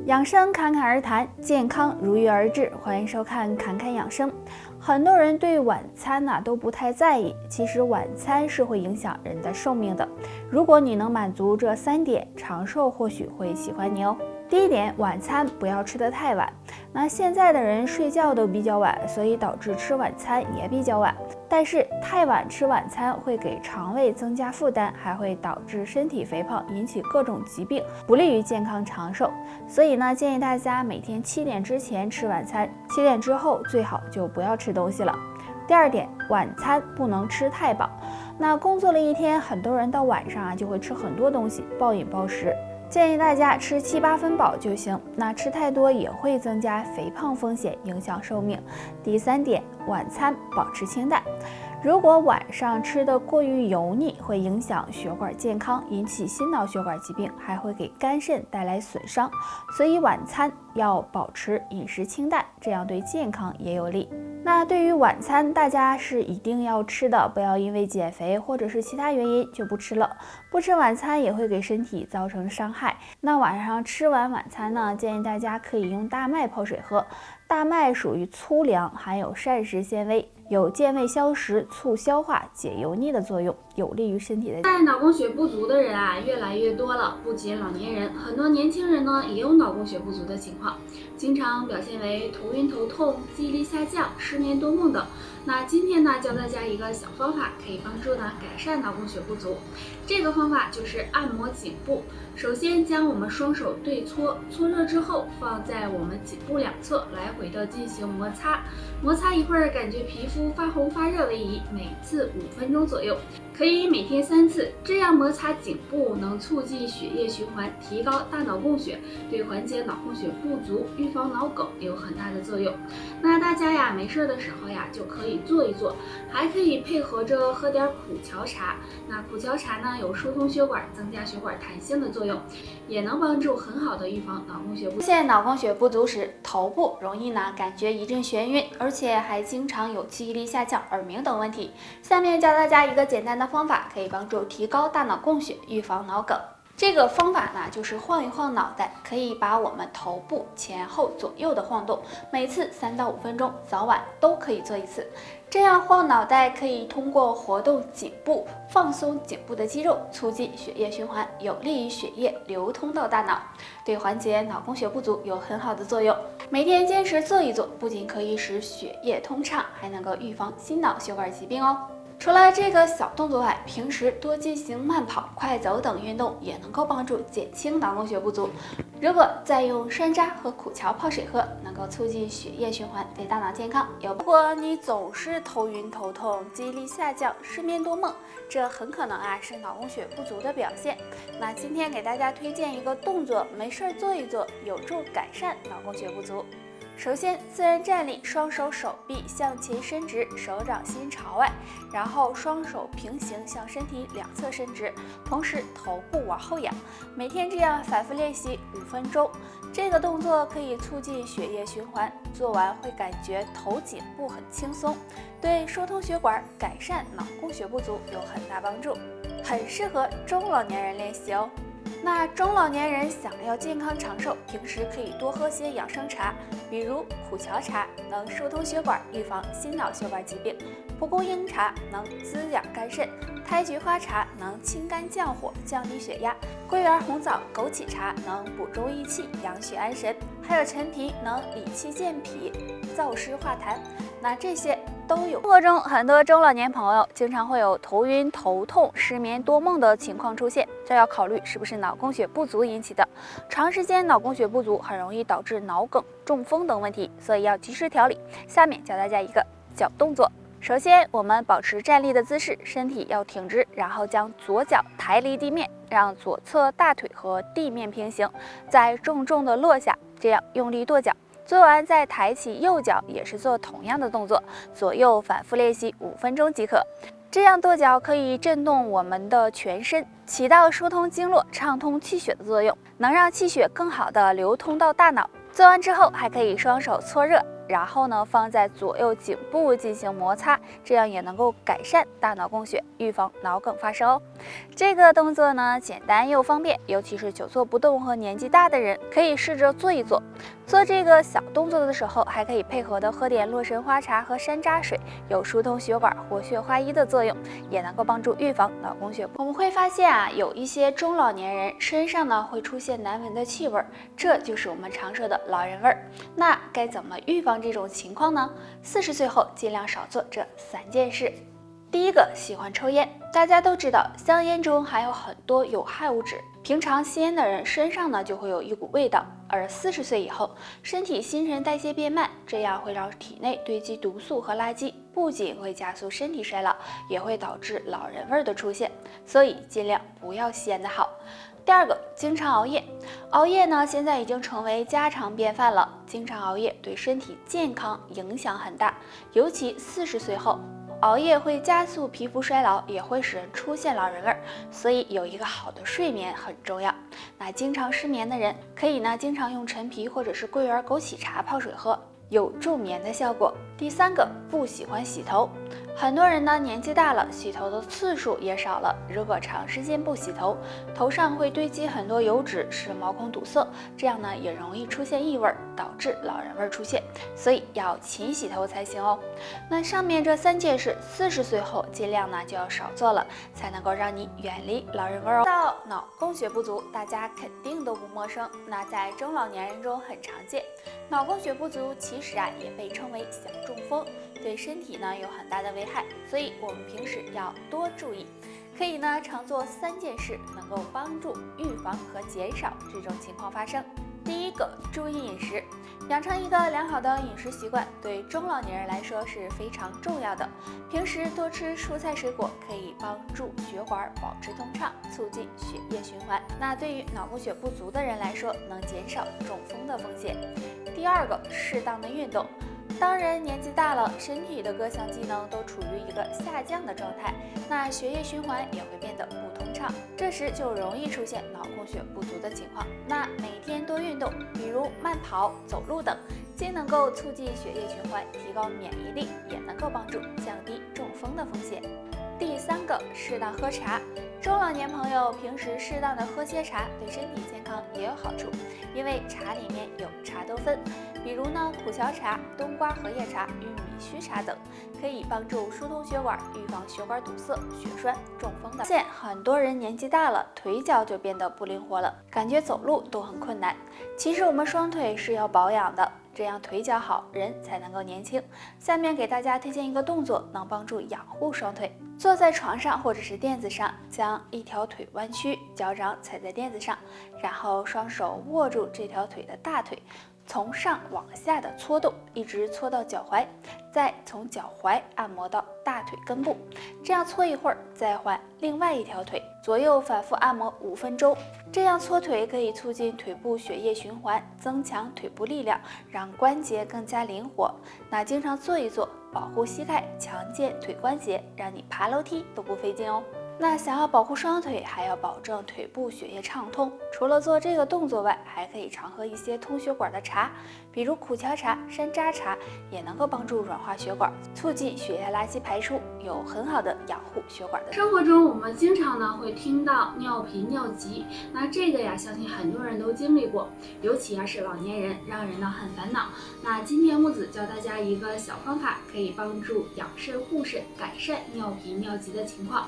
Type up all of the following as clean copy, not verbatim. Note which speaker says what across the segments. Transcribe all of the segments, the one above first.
Speaker 1: 养生侃侃而谈，健康如约而至。欢迎收看侃侃养生。很多人对晚餐都不太在意，其实晚餐是会影响人的寿命的。如果你能满足这3点，长寿或许会喜欢你哦。第一点，晚餐不要吃得太晚。那现在的人睡觉都比较晚，所以导致吃晚餐也比较晚。但是太晚吃晚餐会给肠胃增加负担，还会导致身体肥胖，引起各种疾病，不利于健康长寿。所以呢，建议大家每天7点之前吃晚餐，7点之后最好就不要吃东西了。第二点，晚餐不能吃太饱。那工作了一天，很多人到晚上就会吃很多东西，暴饮暴食。建议大家吃7、8分饱就行，那吃太多也会增加肥胖风险，影响寿命。第3点，晚餐保持清淡。如果晚上吃的过于油腻，会影响血管健康，引起心脑血管疾病，还会给肝肾带来损伤。所以晚餐要保持饮食清淡，这样对健康也有利。那对于晚餐，大家是一定要吃的，不要因为减肥或者是其他原因就不吃了。不吃晚餐也会给身体造成伤害。那晚上吃完晚餐呢，建议大家可以用大麦泡水喝。大麦属于粗粮，含有膳食纤维，有健胃消食、促消化、解油腻的作用，有利于身体的。
Speaker 2: 现在脑供血不足的人越来越多了，不仅老年人，很多年轻人呢也有脑供血不足的情况，经常表现为头晕头痛、记忆力下降、失眠多梦等。那今天呢，教大家一个小方法，可以帮助改善脑供血不足。这个方法就是按摩颈部。首先将我们双手对搓，搓热之后放在我们颈部两侧，来回的进行摩擦。摩擦一会儿，感觉皮肤发红发热为宜，每次5分钟左右，可以每天3次。这样摩擦颈部能促进血液循环，提高大脑供血，对缓解脑供血不足、预防脑梗有很大的作用。那大家没事的时候就可以做一做，还可以配合着喝点苦荞茶。那苦荞茶呢，有疏通血管、增加血管弹性的作用，也能帮助很好的预防脑供血不足。
Speaker 1: 出现脑供血不足时，头部容易感觉一阵眩晕，而且还经常有记忆力下降、耳鸣等问题。下面教大家一个简单的方法，可以帮助提高大脑供血，预防脑梗。这个方法呢，就是晃一晃脑袋，可以把我们头部前后左右的晃动，每次3到5分钟，早晚都可以做一次。这样晃脑袋可以通过活动颈部，放松颈部的肌肉，促进血液循环，有利于血液流通到大脑，对缓解脑供血不足有很好的作用。每天坚持做一做，不仅可以使血液通畅，还能够预防心脑血管疾病哦。除了这个小动作外，平时多进行慢跑、快走等运动，也能够帮助减轻脑供血不足。如果再用山楂和苦荞泡水喝，能够促进血液循环，对大脑健康有帮助。如果你总是头晕头痛、记忆力下降、失眠多梦，这很可能是脑供血不足的表现。那今天给大家推荐一个动作，没事做一做，有助改善脑供血不足。首先，自然站立，双手手臂向前伸直，手掌心朝外，然后双手平行向身体两侧伸直，同时头部往后仰。每天这样反复练习5分钟。这个动作可以促进血液循环，做完会感觉头颈部很轻松，对疏通血管、改善脑供血不足有很大帮助，很适合中老年人练习哦。那中老年人想要健康长寿，平时可以多喝些养生茶，比如苦荞茶能疏通血管，预防心脑血管疾病；蒲公英茶能滋养肝肾；胎菊花茶能清肝降火，降低血压；桂圆红枣、枸杞茶能补中益气，养血安神；还有陈皮能理气健脾，燥湿化痰。那这些都有。生活中很多中老年朋友经常会有头晕头痛、失眠多梦的情况出现，这要考虑是不是脑供血不足引起的。长时间脑供血不足很容易导致脑梗、中风等问题，所以要及时调理。下面教大家一个小动作。首先，我们保持站立的姿势，身体要挺直，然后将左脚抬离地面，让左侧大腿和地面平行，再重重的落下，这样用力跺脚。做完再抬起右脚，也是做同样的动作，左右反复练习5分钟即可。这样跺脚可以震动我们的全身，起到疏通经络、畅通气血的作用，能让气血更好的流通到大脑。做完之后，还可以双手搓热，然后呢放在左右颈部进行摩擦，这样也能够改善大脑供血，预防脑梗发生哦。这个动作呢简单又方便，尤其是久坐不动和年纪大的人，可以试着做一做。做这个小动作的时候，还可以配合的喝点洛神花茶和山楂水，有疏通血管、活血化瘀的作用，也能够帮助预防脑供血。我们会发现啊，有一些中老年人身上呢会出现难闻的气味，这就是我们常说的老人味儿。那该怎么预防这种情况呢？40岁后尽量少做这3件事。第一个，喜欢抽烟。大家都知道，香烟中含有很多有害物质，平常吸烟的人身上呢就会有一股味道。而40岁以后，身体新陈代谢变慢，这样会让体内堆积毒素和垃圾，不仅会加速身体衰老，也会导致老人味的出现。所以尽量不要吸烟的好。第二个，经常熬夜。熬夜呢，现在已经成为家常便饭了。经常熬夜对身体健康影响很大，尤其40岁后。熬夜会加速皮肤衰老，也会使人出现老人味儿，所以有一个好的睡眠很重要。那经常失眠的人，可以呢经常用陈皮或者是桂圆枸杞茶泡水喝，有助眠的效果。第三个，不喜欢洗头。很多人呢年纪大了，洗头的次数也少了。如果长时间不洗头，头上会堆积很多油脂，使毛孔堵塞，这样呢也容易出现异味，导致老人味出现。所以要勤洗头才行哦。那上面这3件事，40岁后尽量呢就要少做了，才能够让你远离老人味哦。到脑供血不足，大家肯定都不陌生，那在中老年人中很常见。脑供血不足其实啊也被称为小中风，对身体呢有很大的危害，所以我们平时要多注意。可以呢常做3件事，能够帮助预防和减少这种情况发生。第一个，注意饮食，养成一个良好的饮食习惯，对中老年人来说是非常重要的。平时多吃蔬菜水果，可以帮助血管保持通畅，促进血液循环。那对于脑供血不足的人来说，能减少中风的风险。第二个，适当的运动。当人年纪大了，身体的各项机能都处于一个下降的状态，那血液循环也会变得不通畅，这时就容易出现脑供血不足的情况。那每天多运动，比如慢跑、走路等，既能够促进血液循环，提高免疫力，也能够帮助降低中风的风险。第三个，适当喝茶。中老年朋友平时适当的喝些茶，对身体健康也有好处，因为茶里面有茶多酚，比如呢苦荞茶、冬瓜荷叶茶、玉米须茶等，可以帮助疏通血管，预防血管堵塞、血栓、中风的。现很多人年纪大了，腿脚就变得不灵活了，感觉走路都很困难。其实我们双腿是要保养的，这样腿脚好，人才能够年轻。下面给大家推荐一个动作，能帮助养护双腿。坐在床上或者是垫子上，将一条腿弯曲，脚掌踩在垫子上，然后双手握住这条腿的大腿，从上往下的搓动，一直搓到脚踝，再从脚踝按摩到大腿根部，这样搓一会儿，再换另外一条腿，左右反复按摩5分钟。这样搓腿可以促进腿部血液循环，增强腿部力量，让关节更加灵活。那经常做一做，保护膝盖，强健腿关节，让你爬楼梯都不费劲哦。那想要保护双腿，还要保证腿部血液畅通。除了做这个动作外，还可以常喝一些通血管的茶，比如苦荞茶、山楂茶，也能够帮助软化血管，促进血液垃圾排出，有很好的养护血管的。
Speaker 2: 生活中我们经常呢会听到尿频、尿急，那这个呀，相信很多人都经历过，尤其是老年人，让人呢很烦恼。那今天木子教大家一个小方法，可以帮助养肾护肾，改善尿频、尿急的情况。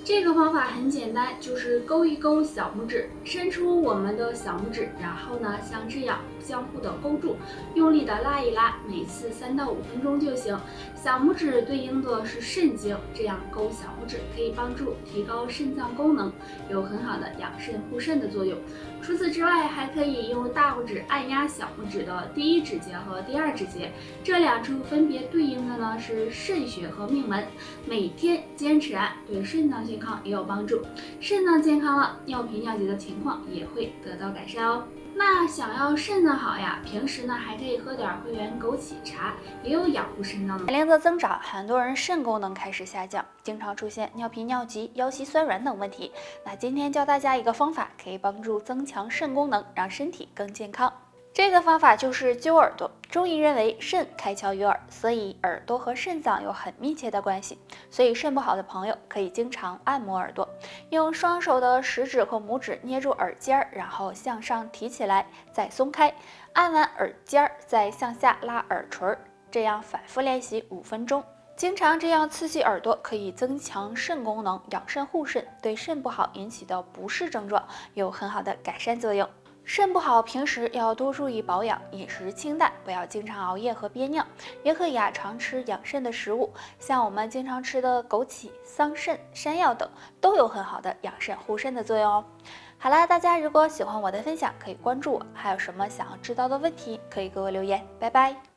Speaker 2: 这个方法很简单，就是勾一勾小拇指，伸出我们的小拇指，然后呢像这样相互的勾住，用力的拉一拉，每次3到5分钟就行。小拇指对应的是肾经，这样勾小拇指可以帮助提高肾脏功能，有很好的养肾护肾的作用。除此之外，还可以用大拇指按压小拇指的第1指节和第2指节，这2处分别对应的呢是肾穴和命门。每天坚持按，对肾脏健康也有帮助。肾脏健康了，尿频尿急的情况也会得到改善哦。那想要肾脏好呀，平时呢还可以喝点桂圆枸杞茶，也有养护肾脏的。
Speaker 1: 年龄的增长，很多人肾功能开始下降，经常出现尿频、尿急、腰膝酸软等问题。那今天教大家一个方法，可以帮助增强肾功能，让身体更健康。这个方法就是揪耳朵。中医认为肾开窍于耳，所以耳朵和肾脏有很密切的关系。所以肾不好的朋友可以经常按摩耳朵，用双手的食指和拇指捏住耳尖，然后向上提起来，再松开。按完耳尖，再向下拉耳垂，这样反复练习5分钟。经常这样刺激耳朵，可以增强肾功能，养肾护肾，对肾不好引起的不适症状有很好的改善作用。肾不好，平时要多注意保养，饮食清淡，不要经常熬夜和憋尿，也可以常吃养肾的食物，像我们经常吃的枸杞、桑葚、山药等，都有很好的养肾护肾的作用哦。好啦，大家如果喜欢我的分享，可以关注我，还有什么想要知道的问题，可以给我留言，拜拜。